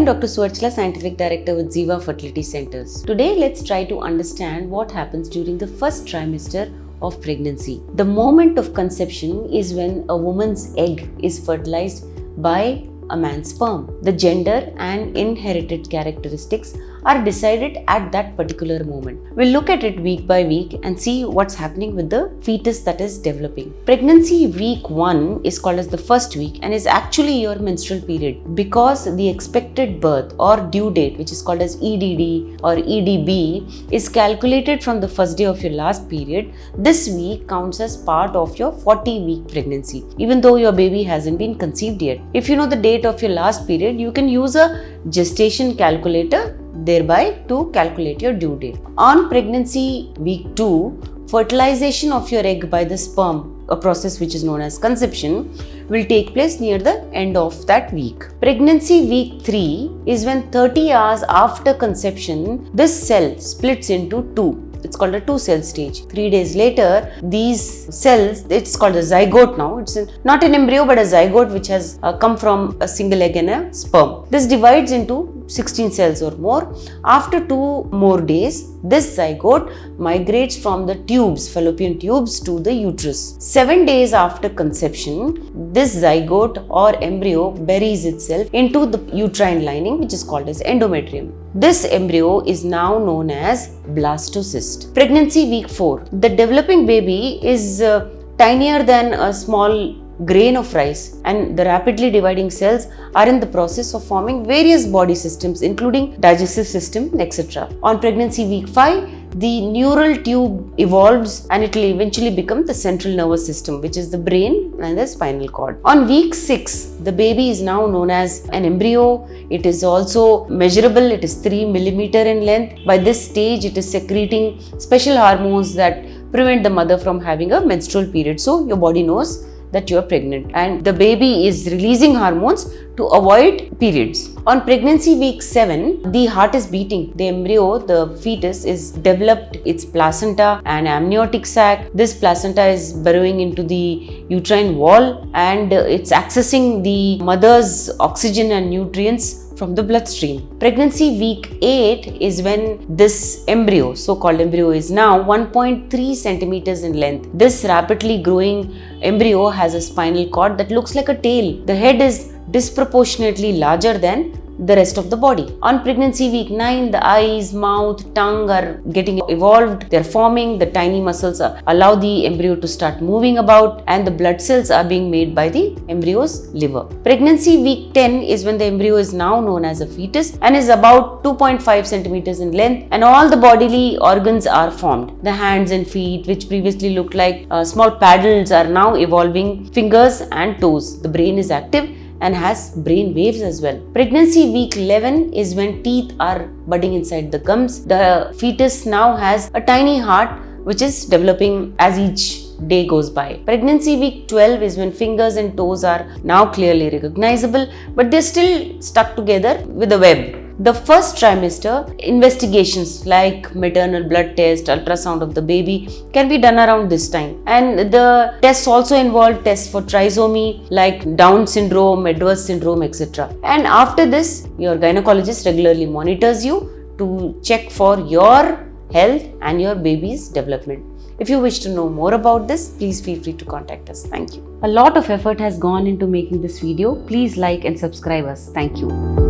am Dr. Suarchila, Scientific Director with Ziva Fertility Centers. Today, let's try to understand what happens during the first trimester of pregnancy. The moment of conception is when a woman's egg is fertilized by a man's sperm. The gender and inherited characteristics are decided at that particular moment. We'll look at it week by week and see what's happening with the fetus that is developing. Pregnancy week 1 is called as the first week and is actually your menstrual period because the expected birth or due date, which is called as EDD or EDB, is calculated from the first day of your last period. This week counts as part of your 40-week pregnancy, even though your baby hasn't been conceived yet. If you know the date of your last period, you can use a gestation calculator thereby to calculate your due date. On pregnancy week 2, fertilization of your egg by the sperm, a process which is known as conception, will take place near the end of that week. Pregnancy week 3 is when 30 hours after conception, this cell splits into two. It's called a two-cell stage. 3 days later, these cells, it's called a zygote now. It's not an embryo but a zygote which has come from a single egg and a sperm. This divides into 16 cells or more. After 2 more days, this zygote migrates from the tubes, fallopian tubes, to the uterus. 7 days after conception, this zygote or embryo buries itself into the uterine lining, which is called as endometrium. This embryo is now known as blastocyst. Pregnancy week 4. The developing baby is tinier than a small grain of rice, and the rapidly dividing cells are in the process of forming various body systems including digestive system, etc. On pregnancy week 5, the neural tube evolves and it will eventually become the central nervous system, which is the brain and the spinal cord. On week 6, the baby is now known as an embryo. It is also measurable. It is 3 millimeter in length. By this stage, it is secreting special hormones that prevent the mother from having a menstrual period. So your body knows that you are pregnant, and the baby is releasing hormones to avoid periods. On pregnancy week 7, the heart is beating. The embryo, the fetus, is developed its placenta and amniotic sac. This placenta is burrowing into the uterine wall and it's accessing the mother's oxygen and nutrients from the bloodstream. Pregnancy week 8 is when this embryo, so-called embryo, is now 1.3 centimeters in length. This rapidly growing embryo has a spinal cord that looks like a tail. The head is disproportionately larger than the rest of the body. On pregnancy week 9, the eyes, mouth, tongue are getting evolved. They're forming. The tiny muscles allow the embryo to start moving about, and the blood cells are being made by the embryo's liver. Pregnancy week 10 is when the embryo is now known as a fetus and is about 2.5 centimeters in length, and all the bodily organs are formed. The hands and feet, which previously looked like small paddles, are now evolving fingers and toes. The brain is active and has brain waves as well. Pregnancy week 11 is when teeth are budding inside the gums. The fetus now has a tiny heart which is developing as each day goes by. Pregnancy week 12 is when fingers and toes are now clearly recognizable, but they're still stuck together with a web. The first trimester, investigations like maternal blood test, ultrasound of the baby can be done around this time. And the tests also involve tests for trisomy like Down syndrome, Edwards syndrome, etc. And after this, your gynecologist regularly monitors you to check for your health and your baby's development. If you wish to know more about this, please feel free to contact us. Thank you. A lot of effort has gone into making this video. Please like and subscribe us. Thank you.